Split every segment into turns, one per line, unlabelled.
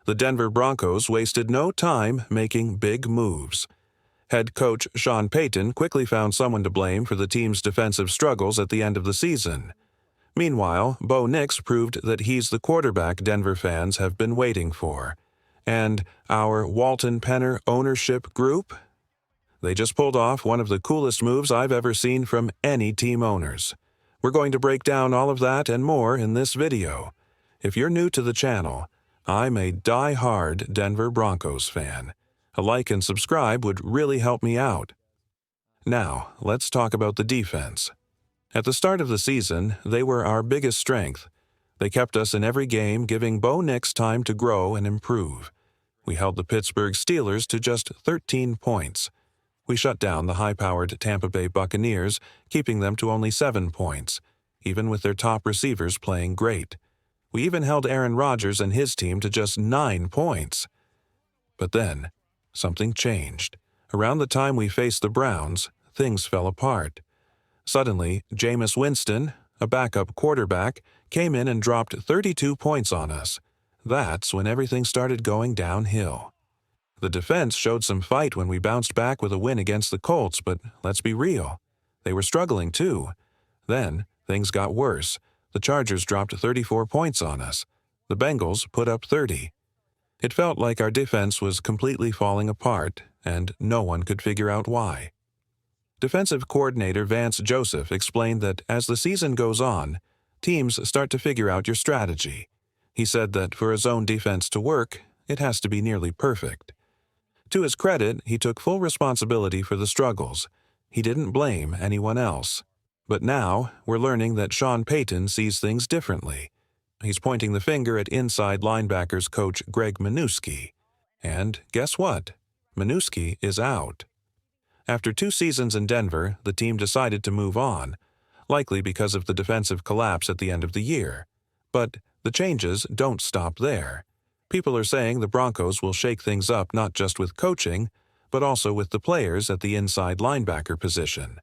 The Denver Broncos wasted no time making big moves. Head coach Sean Payton quickly found someone to blame for the team's defensive struggles at the end of the season. Meanwhile, Bo Nix proved that he's the quarterback Denver fans have been waiting for. And our Walton Penner ownership group? They just pulled off one of the coolest moves I've ever seen from any team owners. We're going to break down all of that and more in this video. If you're new to the channel, I'm a die-hard Denver Broncos fan. A like and subscribe would really help me out. Now, let's talk about the defense. At the start of the season, they were our biggest strength. They kept us in every game, giving Bo Nix time to grow and improve. We held the Pittsburgh Steelers to just 13 points. We shut down the high-powered Tampa Bay Buccaneers, keeping them to only 7 points, even with their top receivers playing great. We even held Aaron Rodgers and his team to just 9 points. But then, something changed. Around the time we faced the Browns, things fell apart. Suddenly, Jameis Winston, a backup quarterback, came in and dropped 32 points on us. That's when everything started going downhill. The defense showed some fight when we bounced back with a win against the Colts, but let's be real. They were struggling too. Then, things got worse. The Chargers dropped 34 points on us. The Bengals put up 30. It felt like our defense was completely falling apart, and no one could figure out why. Defensive coordinator Vance Joseph explained that as the season goes on, teams start to figure out your strategy. He said that for a zone defense to work, it has to be nearly perfect. To his credit, he took full responsibility for the struggles. He didn't blame anyone else. But now, we're learning that Sean Payton sees things differently. He's pointing the finger at inside linebackers coach Greg Minuski. And guess what? Minuski is out. After 2 seasons in Denver, the team decided to move on, likely because of the defensive collapse at the end of the year. But the changes don't stop there. People are saying the Broncos will shake things up not just with coaching, but also with the players at the inside linebacker position.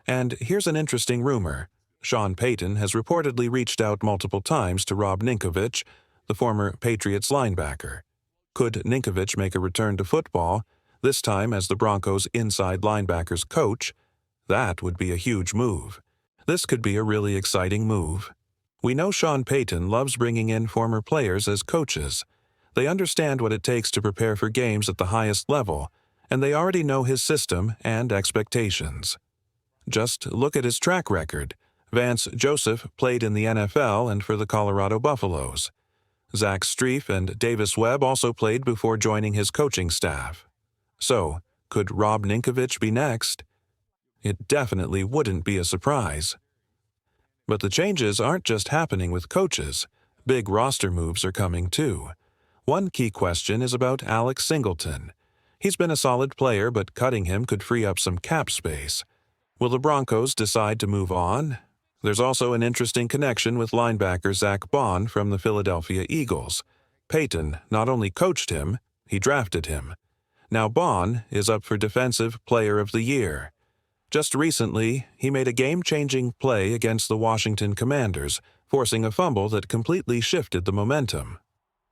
And here's an interesting rumor. Sean Payton has reportedly reached out multiple times to Rob Ninkovich, the former Patriots linebacker. Could Ninkovich make a return to football, this time as the Broncos' inside linebackers coach? That would be a huge move. This could be a really exciting move. We know Sean Payton loves bringing in former players as coaches. They understand what it takes to prepare for games at the highest level, and they already know his system and expectations. Just look at his track record. Vance Joseph played in the NFL and for the Colorado Buffaloes. Zach Strief and Davis Webb also played before joining his coaching staff. So, could Rob Ninkovich be next? It definitely wouldn't be a surprise. But the changes aren't just happening with coaches. Big roster moves are coming too. One key question is about Alex Singleton. He's been a solid player, but cutting him could free up some cap space. Will the Broncos decide to move on? There's also an interesting connection with linebacker Zack Bond from the Philadelphia Eagles. Payton not only coached him, he drafted him. Now Bond is up for Defensive Player of the Year. Just recently, he made a game-changing play against the Washington Commanders, forcing a fumble that completely shifted the momentum.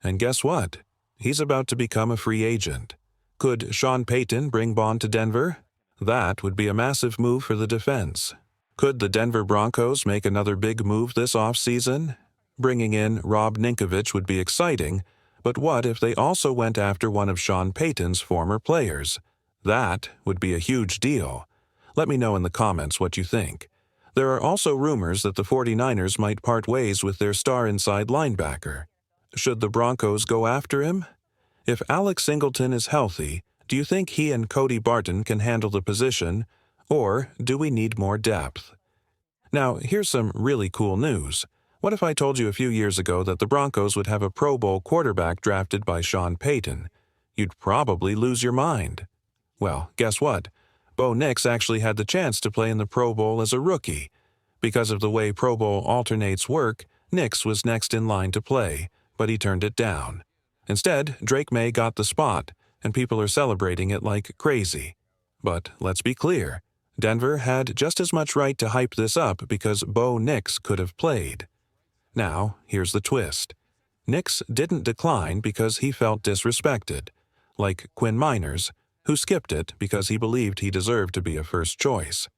And guess what? He's about to become a free agent. Could Sean Payton bring Bond to Denver? That would be a massive move for the defense. Could the Denver Broncos make another big move this offseason? Bringing in Rob Ninkovich would be exciting, but what if they also went after one of Sean Payton's former players? That would be a huge deal. Let me know in the comments what you think. There are also rumors that the 49ers might part ways with their star inside linebacker. Should the Broncos go after him? If Alex Singleton is healthy, do you think he and Cody Barton can handle the position, or do we need more depth? Now, here's some really cool news. What if I told you a few years ago that the Broncos would have a Pro Bowl quarterback drafted by Sean Payton? You'd probably lose your mind. Well, guess what? Bo Nix actually had the chance to play in the Pro Bowl as a rookie. Because of the way Pro Bowl alternates work, Nix was next in line to play, but he turned it down. Instead, Drake May got the spot, and people are celebrating it like crazy. But let's be clear, Denver had just as much right to hype this up because Bo Nix could have played. Now, here's the twist. Nix didn't decline because he felt disrespected, like Quinn Miners, who skipped it because he believed he deserved to be a first choice.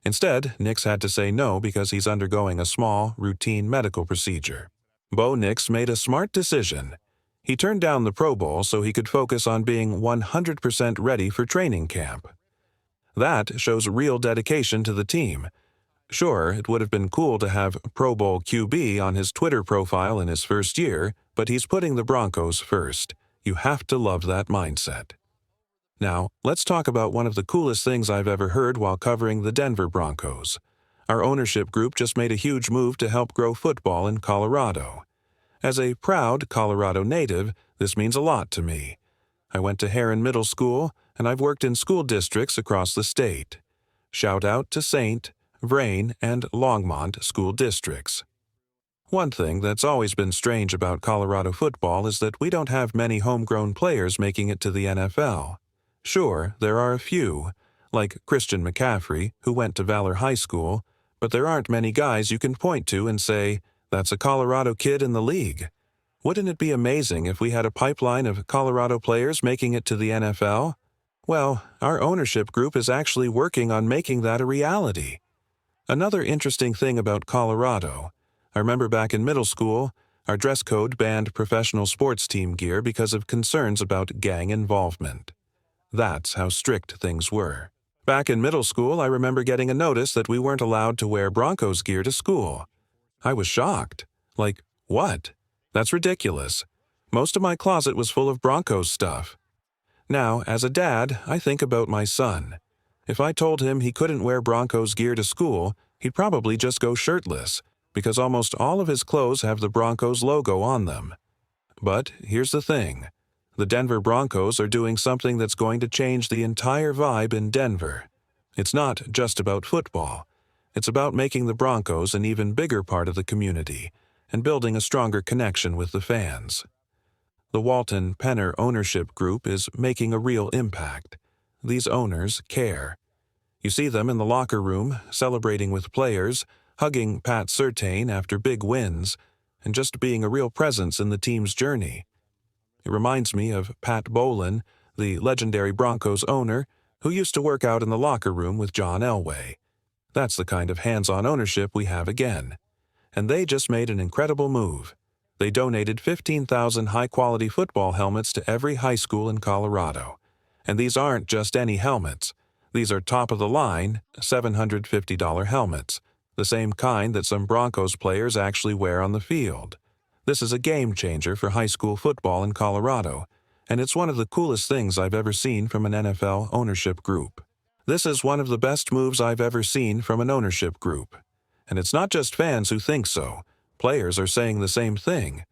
Instead, Nix had to say no because he's undergoing a small, routine medical procedure. Bo Nix made a smart decision. He turned down the Pro Bowl so he could focus on being 100% ready for training camp. That shows real dedication to the team. Sure, it would have been cool to have Pro Bowl QB on his Twitter profile in his first year, but he's putting the Broncos first. You have to love that mindset. Now, let's talk about one of the coolest things I've ever heard while covering the Denver Broncos. Our ownership group just made a huge move to help grow football in Colorado. As a proud Colorado native, this means a lot to me. I went to Heron Middle School, and I've worked in school districts across the state. Shout out to St., Vrain, and Longmont school districts. One thing that's always been strange about Colorado football is that we don't have many homegrown players making it to the NFL. Sure, there are a few, like Christian McCaffrey, who went to Valor High School, but there aren't many guys you can point to and say, "That's a Colorado kid in the league." Wouldn't it be amazing if we had a pipeline of Colorado players making it to the NFL? Well, our ownership group is actually working on making that a reality. Another interesting thing about Colorado, I remember back in middle school, our dress code banned professional sports team gear because of concerns about gang involvement. That's how strict things were. Back in middle school, I remember getting a notice that we weren't allowed to wear Broncos gear to school. I was shocked. Like, what? That's ridiculous. Most of my closet was full of Broncos stuff. Now, as a dad, I think about my son. If I told him he couldn't wear Broncos gear to school, he'd probably just go shirtless, because almost all of his clothes have the Broncos logo on them. But here's the thing. The Denver Broncos are doing something that's going to change the entire vibe in Denver. It's not just about football. It's about making the Broncos an even bigger part of the community and building a stronger connection with the fans. The Walton Penner ownership group is making a real impact. These owners care. You see them in the locker room, celebrating with players, hugging Pat Surtain after big wins, and just being a real presence in the team's journey. It reminds me of Pat Bowlen, the legendary Broncos owner, who used to work out in the locker room with John Elway. That's the kind of hands-on ownership we have again. And they just made an incredible move. They donated 15,000 high-quality football helmets to every high school in Colorado. And these aren't just any helmets. These are top-of-the-line, $750 helmets, the same kind that some Broncos players actually wear on the field. This is a game-changer for high school football in Colorado, and it's one of the coolest things I've ever seen from an NFL ownership group. This is one of the best moves I've ever seen from an ownership group. And it's not just fans who think so. Players are saying the same thing.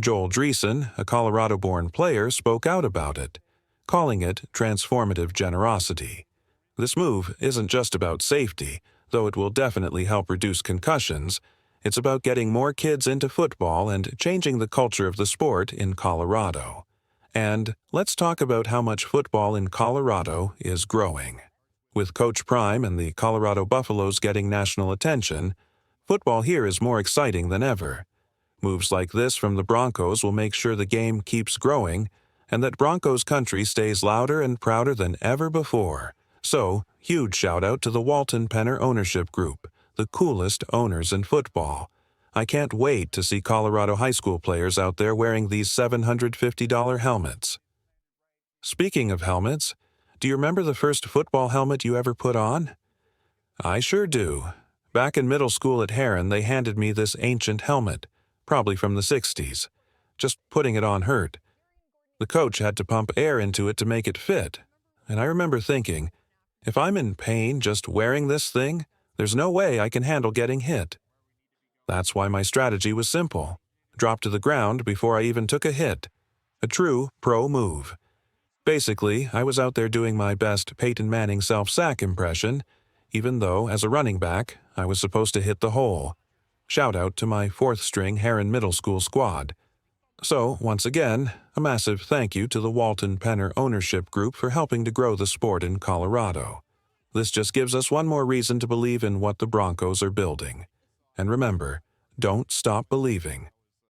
Joel Dreesen, a Colorado-born player, spoke out about it, calling it transformative generosity. This move isn't just about safety, though it will definitely help reduce concussions. It's about getting more kids into football and changing the culture of the sport in Colorado. And let's talk about how much football in Colorado is growing. With Coach Prime and the Colorado Buffaloes getting national attention, football here is more exciting than ever. Moves like this from the Broncos will make sure the game keeps growing and that Broncos country stays louder and prouder than ever before. So, huge shout out to the Walton Penner ownership group, the coolest owners in football. I can't wait to see Colorado high school players out there wearing these $750 helmets. Speaking of helmets, do you remember the first football helmet you ever put on? I sure do. Back in middle school at Heron, they handed me this ancient helmet, probably from the 60s. Just putting it on hurt. The coach had to pump air into it to make it fit, and I remember thinking, if I'm in pain just wearing this thing, there's no way I can handle getting hit. That's why my strategy was simple. Drop to the ground before I even took a hit. A true pro move. Basically, I was out there doing my best Peyton Manning self-sack impression, even though, as a running back, I was supposed to hit the hole. Shout out to my fourth-string Heron Middle School squad. So, once again, a massive thank you to the Walton Penner ownership group for helping to grow the sport in Colorado. This just gives us one more reason to believe in what the Broncos are building. And remember, don't stop believing.